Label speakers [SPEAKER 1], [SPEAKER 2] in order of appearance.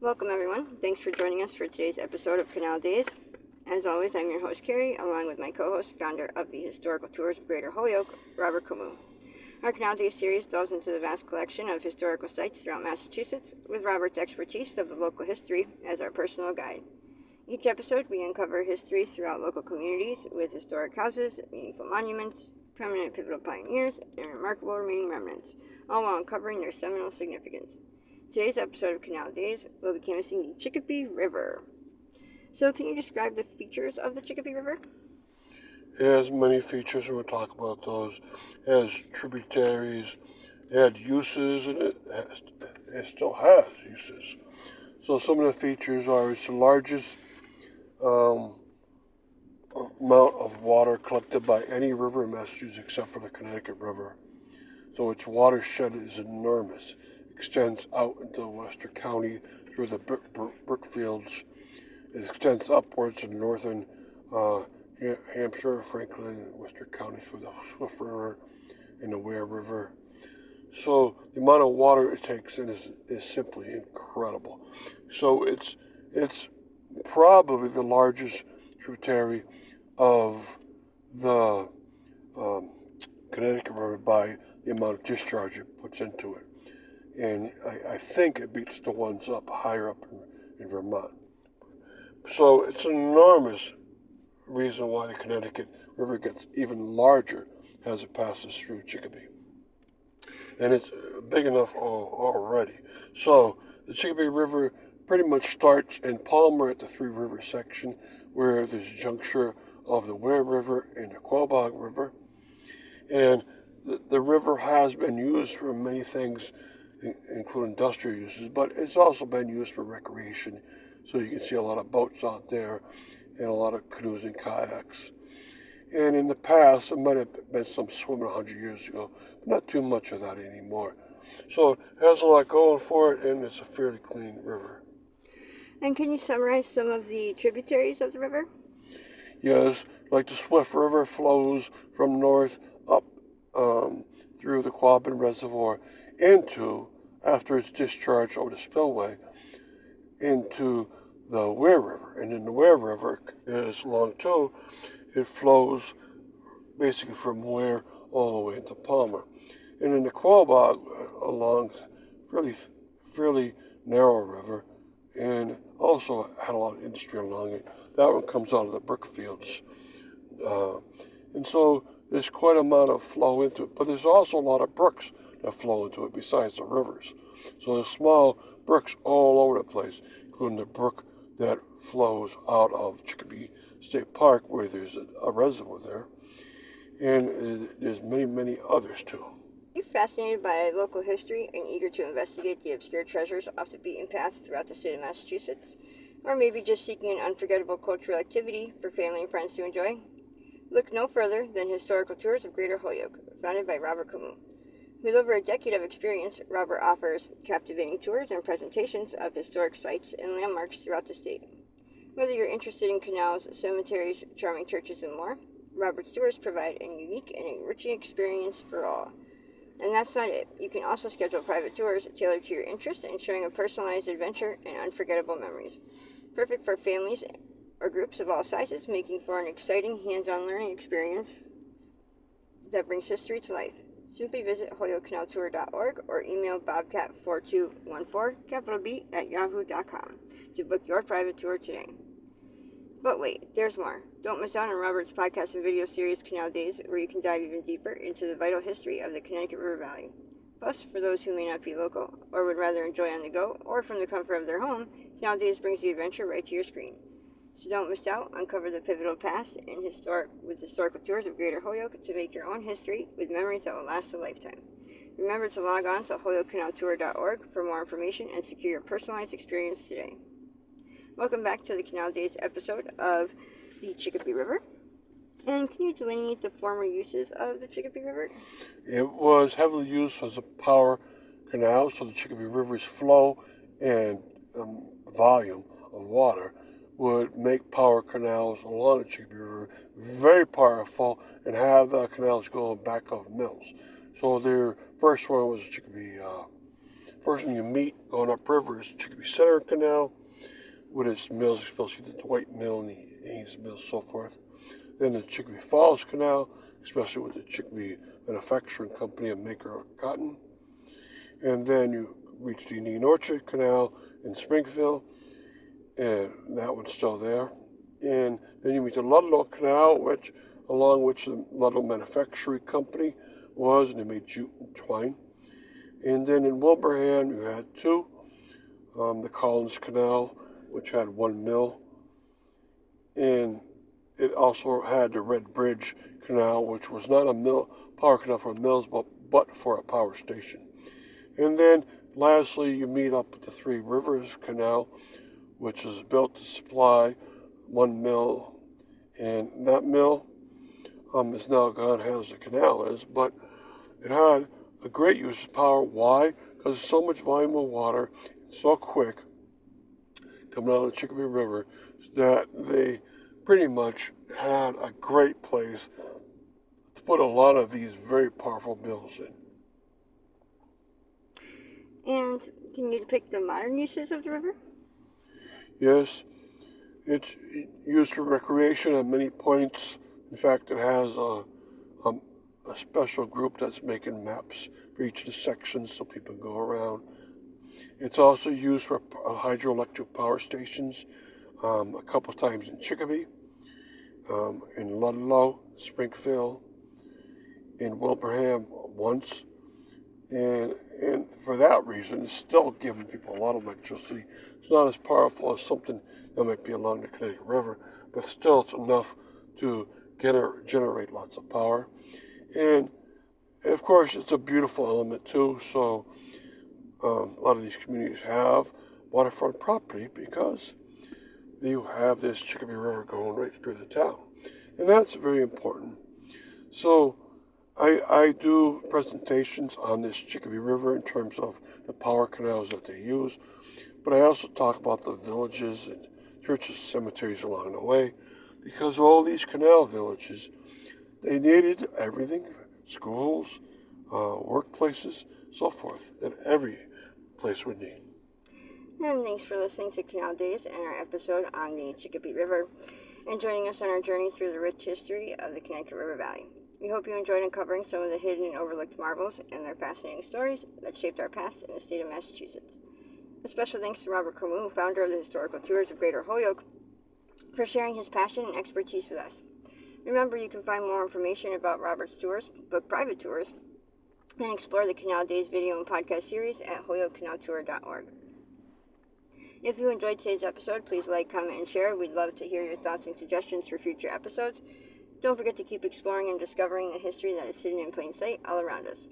[SPEAKER 1] Welcome everyone. Thanks for joining us for today's episode of Canal Days. As always, I'm your host Carrie, along with my co-host, founder of the Historical Tours of Greater Holyoke, Robert Camus. Our Canal Days series delves into the vast collection of historical sites throughout Massachusetts, with Robert's expertise of the local history as our personal guide. Each episode, we uncover history throughout local communities with historic houses, meaningful monuments, prominent pivotal pioneers, and remarkable remaining remnants, all while uncovering their seminal significance. Today's episode of Canal Days will be canvassing the Chicopee River. So, can you describe the features of the Chicopee River?
[SPEAKER 2] It has many features, and we'll talk about those. It has tributaries, it had uses, and it still has uses. So some of the features are it's the largest amount of water collected by any river in Massachusetts except for the Connecticut River. So its watershed is enormous. It extends out into Western County through the brick fields. It extends upwards to northern Hampshire, Franklin, and Worcester counties through the Swift River and the Ware River. So the amount of water it takes in is simply incredible. So it's probably the largest tributary of the Connecticut River by the amount of discharge it puts into it. And I think it beats the ones up higher up in Vermont. So it's an enormous reason why the Connecticut River gets even larger as it passes through Chicopee. And it's big enough already. So the Chicopee River pretty much starts in Palmer at the Three Rivers section, where there's a juncture of the Ware River and the Quaboag River. And the river has been used for many things, including industrial uses, but it's also been used for recreation. So you can see a lot of boats out there and a lot of canoes and kayaks. And in the past, there might have been some swimming 100 years ago, but not too much of that anymore. So it has a lot going for it, and it's a fairly clean river.
[SPEAKER 1] And can you summarize some of the tributaries of the river?
[SPEAKER 2] Yes, like the Swift River flows from north up through the Quabbin Reservoir into, after it's discharged over the spillway, into the Ware River. And in the Ware River is long too. It flows basically from Ware all the way into Palmer. And in the Quaboag, along fairly narrow river, and also had a lot of industry along it. That one comes out of the brick fields. And so there's quite a amount of flow into it. But there's also a lot of brooks that flow into it besides the rivers. So there's small brooks all over the place, including the brook that flows out of Chicopee State Park, where there's a reservoir there. And there's many, many others too.
[SPEAKER 1] Are you fascinated by local history and eager to investigate the obscure treasures off the beaten path throughout the state of Massachusetts? Or maybe just seeking an unforgettable cultural activity for family and friends to enjoy? Look no further than Historical Tours of Greater Holyoke, founded by Robert Camus. With over a decade of experience, Robert offers captivating tours and presentations of historic sites and landmarks throughout the state. Whether you're interested in canals, cemeteries, charming churches, and more, Robert's tours provide a unique and enriching experience for all. And that's not it. You can also schedule private tours tailored to your interests, ensuring a personalized adventure and unforgettable memories. Perfect for families or groups of all sizes, making for an exciting hands-on learning experience that brings history to life. Simply visit holyokecanaltour.org or email bobcat4214, capital B, at yahoo.com to book your private tour today. But wait, there's more. Don't miss out on Robert's podcast and video series Canal Days, where you can dive even deeper into the vital history of the Connecticut River Valley. Plus, for those who may not be local or would rather enjoy on the go or from the comfort of their home, Canal Days brings the adventure right to your screen. So don't miss out. Uncover the pivotal past and historical tours of Greater Holyoke to make your own history with memories that will last a lifetime. Remember to log on to holyokecanaltour.org for more information and secure your personalized experience today. Welcome back to the Canal Days episode of the Chicopee River. And can you delineate the former uses of the Chicopee River?
[SPEAKER 2] It was heavily used as a power canal, so the Chicopee River's flow and volume of water would make power canals along the Chicopee River very powerful and have the canals go back of mills. So their first one was the Chicopee first one you meet going upriver is Chicopee Center Canal, with its mills, especially the Dwight Mill and the Ames Mill, so forth. Then the Chicopee Falls Canal, especially with the Chicopee Manufacturing Company, a maker of cotton. And then you reach the Indian Orchard Canal in Springfield, and that one's still there. And then you meet the Ludlow Canal, along which the Ludlow Manufacturing Company was, and they made jute and twine. And then in Wilbraham, you had two, the Collins Canal, which had one mill, and it also had the Red Bridge Canal, which was not a mill power canal for mills, but for a power station. And then lastly, you meet up with the Three Rivers Canal, which was built to supply one mill, and that mill is now gone as the canal is, but it had a great use of power. Why? Because so much volume of water, so quick, coming out of the Chicopee River, that they pretty much had a great place to put a lot of these very powerful mills in.
[SPEAKER 1] And can you depict the modern uses of the river?
[SPEAKER 2] Yes, it's used for recreation at many points. In fact, it has a special group that's making maps for each of the sections so people go around. It's also used for hydroelectric power stations, a couple times in Chicopee, in Ludlow, Springfield, in Wilbraham once, and for that reason, it's still giving people a lot of electricity. It's not as powerful as something that might be along the Connecticut River, but still it's enough to generate lots of power. And of course, it's a beautiful element too. So a lot of these communities have waterfront property because you have this Chicopee River going right through the town, and that's very important. So I do presentations on this Chicopee River in terms of the power canals that they use, but I also talk about the villages and churches and cemeteries along the way, because all these canal villages, they needed everything, schools, workplaces, so forth, that every place would need.
[SPEAKER 1] And thanks for listening to Canal Days and our episode on the Chicopee River and joining us on our journey through the rich history of the Connecticut River Valley. We hope you enjoyed uncovering some of the hidden and overlooked marvels and their fascinating stories that shaped our past in the state of Massachusetts. A special thanks to Robert Camus, founder of the Historical Tours of Greater Holyoke, for sharing his passion and expertise with us. Remember, you can find more information about Robert's tours, book private tours, and explore the Canal Days video and podcast series at holyokecanaltour.org. If you enjoyed today's episode, please like, comment, and share. We'd love to hear your thoughts and suggestions for future episodes. Don't forget to keep exploring and discovering the history that is hidden in plain sight all around us.